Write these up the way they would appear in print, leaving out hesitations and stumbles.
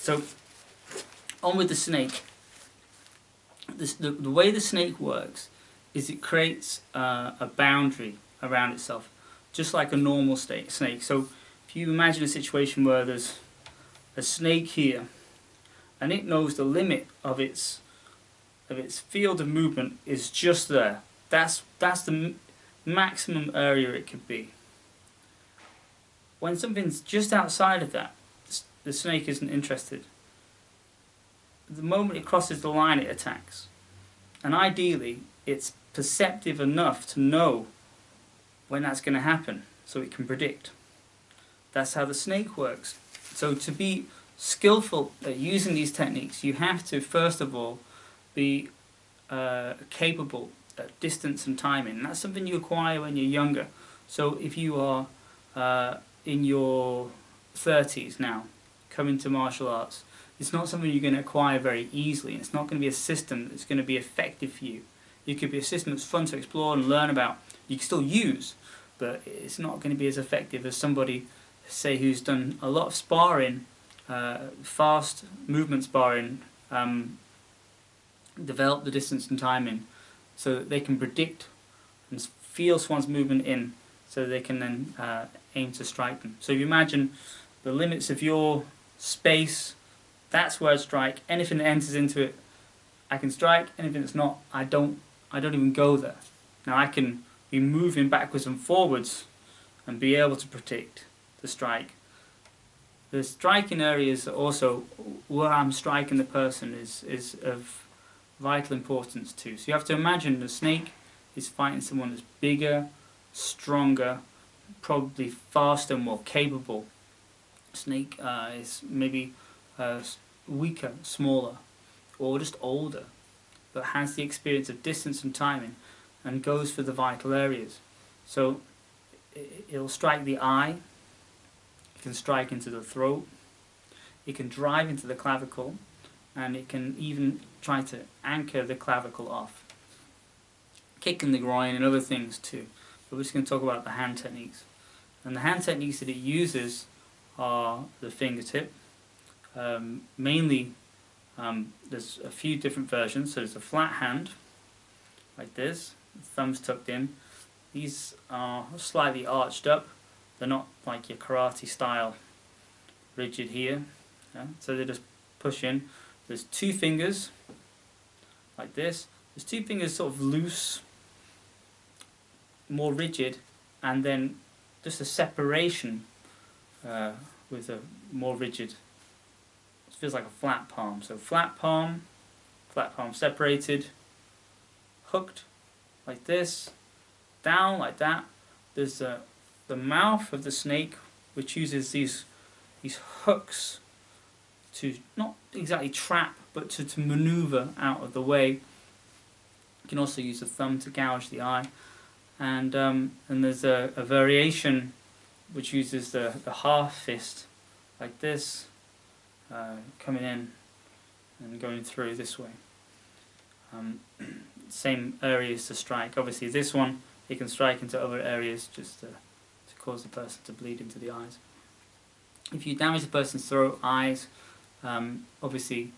So, on with the snake. The way the snake works is it creates a boundary around itself, just like a normal snake. So, if you imagine a situation where there's a snake here, and it knows the limit of its field of movement is just there. That's the maximum area it could be. When something's just outside of that, the snake isn't interested. The moment it crosses the line, it attacks. And ideally, it's perceptive enough to know when that's going to happen, so it can predict. That's how the snake works. So to be skillful at using these techniques, you have to, first of all, be capable at distance and timing. And that's something you acquire when you're younger. So if you are in your 30s now, coming to martial arts, it's not something you're going to acquire very easily. It's not going to be a system that's going to be effective for you. It could be a system that's fun to explore and learn about. You can still use, but it's not going to be as effective as somebody, say, who's done a lot of sparring, fast movement sparring, develop the distance and timing so that they can predict and feel someone's movement in, so they can then aim to strike them. So if you imagine the limits of your space, that's where I strike. Anything that enters into it, I can strike. Anything that's not, I don't even go there. Now I can be moving backwards and forwards and be able to predict the strike. The striking areas also where I'm striking the person is of vital importance too. So you have to imagine the snake is fighting someone that's bigger, stronger, probably faster, more capable. Snake is maybe weaker, smaller, or just older, but has the experience of distance and timing and goes for the vital areas. So it'll strike the eye, it can strike into the throat, it can drive into the clavicle, and it can even try to anchor the clavicle off. Kick in the groin and other things too. But we're just going to talk about the hand techniques. And the hand techniques that it uses are the fingertip. Mainly, there's a few different versions. So there's a flat hand, like this, thumbs tucked in. These are slightly arched up. They're not like your karate style, rigid here. Yeah? So they just push in. There's two fingers, like this. There's two fingers sort of loose, more rigid, and then just a separation with a more rigid. It feels like a flat palm. So flat palm separated, hooked like this, down like that. There's the mouth of the snake, which uses these hooks to not exactly trap, but to maneuver out of the way. You can also use the thumb to gouge the eye. And there's a variation which uses the half fist, like this, coming in and going through this way. Same areas to strike. Obviously this one, you can strike into other areas just to cause the person to bleed into the eyes. If you damage the person's throat, eyes, obviously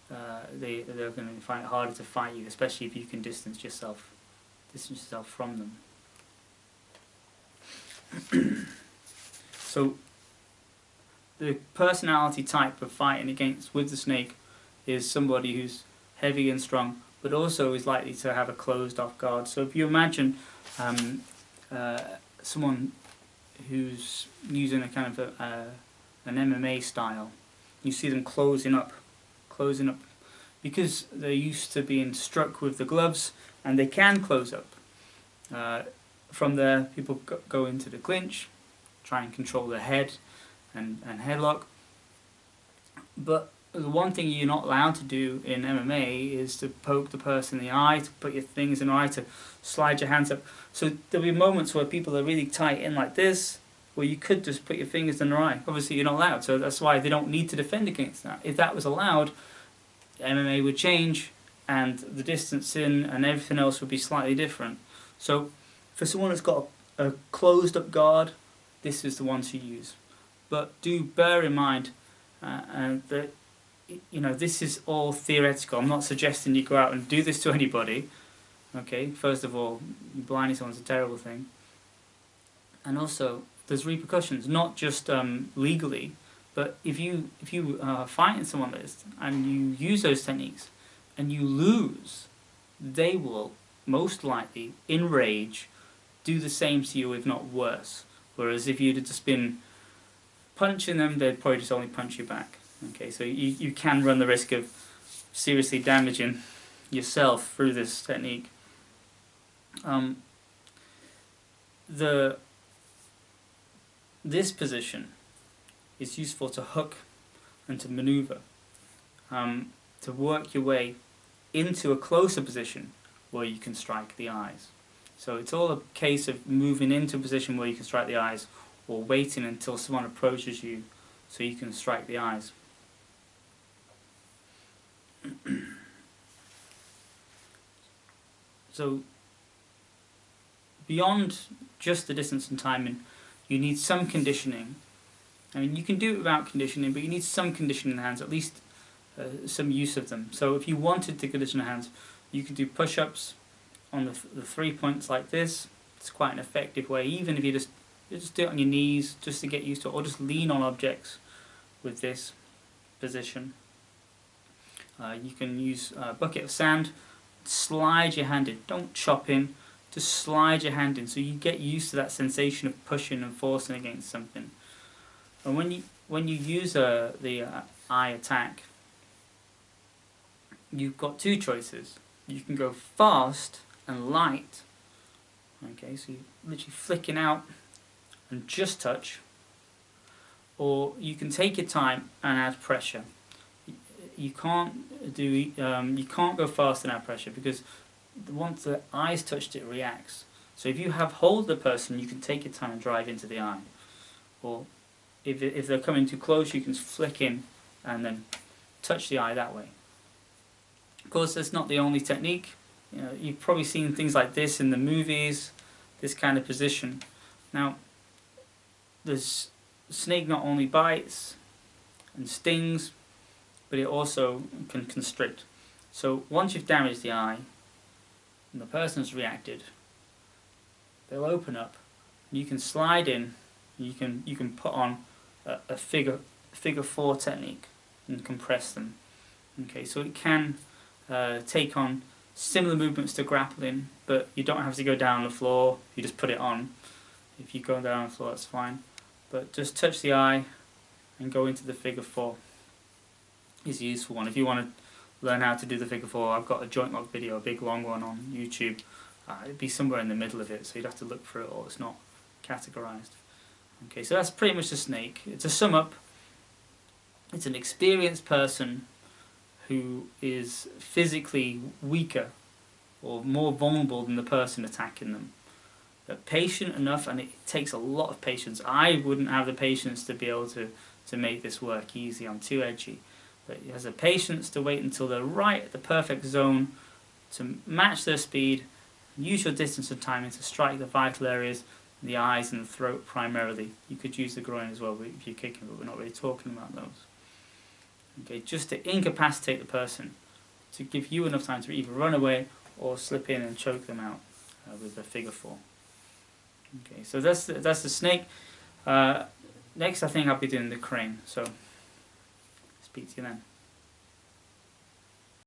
they're going to find it harder to fight you, especially if you can distance yourself from them. So the personality type of fighting with the snake is somebody who's heavy and strong, but also is likely to have a closed off guard. So if you imagine someone who's using a kind of an MMA style, you see them closing up, because they're used to being struck with the gloves, and they can close up. From there, people go into the clinch, try and control their head and headlock. But the one thing you're not allowed to do in MMA is to poke the person in the eye, to put your fingers in the eye, to slide your hands up. So there'll be moments where people are really tight in like this, where you could just put your fingers in their eye. Obviously you're not allowed, so that's why they don't need to defend against that. If that was allowed, MMA would change, and the distance in and everything else would be slightly different. So for someone that's got a closed up guard, this is the one to use. But do bear in mind that you know, this is all theoretical. I'm not suggesting you go out and do this to anybody. Okay, first of all, blinding someone's a terrible thing. And also, there's repercussions, not just legally, but if you are fighting someone like this and you use those techniques and you lose, they will most likely, in rage, do the same to you, if not worse. Whereas if you'd have just been punching them, they'd probably just only punch you back. Okay, so you can run the risk of seriously damaging yourself through this technique. This position is useful to hook and to maneuver, to work your way into a closer position where you can strike the eyes. So it's all a case of moving into a position where you can strike the eyes, or waiting until someone approaches you so you can strike the eyes. So beyond just the distance and timing, you need some conditioning. I mean, you can do it without conditioning, but you need some conditioning in the hands, at least some use of them. So if you wanted to condition the hands, you could do push-ups on the 3 points like this. It's quite an effective way, even if you just do it on your knees just to get used to it, or just lean on objects with this position. You can use a bucket of sand, slide your hand in, don't chop in, just slide your hand in so you get used to that sensation of pushing and forcing against something. And when you use the eye attack, you've got two choices. You can go fast and light, okay, so you're literally flicking out and just touch, or you can take your time and add pressure. You can't go fast and add pressure, because once the eye's touched, it reacts. So if you have hold of the person, you can take your time and drive into the eye. Or if they're coming too close, you can flick in and then touch the eye that way. Of course, that's not the only technique. You know, you've probably seen things like this in the movies, this kind of position. Now, this snake not only bites and stings, but it also can constrict. So once you've damaged the eye and the person's reacted, they'll open up. You can slide in. You can put on a figure 4 technique and compress them. Okay, so it can take on similar movements to grappling, but you don't have to go down on the floor. You just put it on. If you go down on the floor, that's fine. But just touch the eye and go into the figure 4 is a useful one. If you want to learn how to do the figure 4, I've got a joint lock video, a big long one on YouTube. It'd be somewhere in the middle of it, so you'd have to look for it, or it's not categorized. Okay, so that's pretty much the snake. To sum up, it's an experienced person who is physically weaker or more vulnerable than the person attacking them. They're patient enough, and it takes a lot of patience. I wouldn't have the patience to be able to make this work easy. I'm too edgy. But he has the patience to wait until they're right at the perfect zone to match their speed, use your distance and timing to strike the vital areas, the eyes and the throat primarily. You could use the groin as well if you're kicking, but we're not really talking about those. Okay, just to incapacitate the person, to give you enough time to either run away or slip in and choke them out with the figure 4. Okay, so that's the snake. Next, I think I'll be doing the crane. So, speak to you then.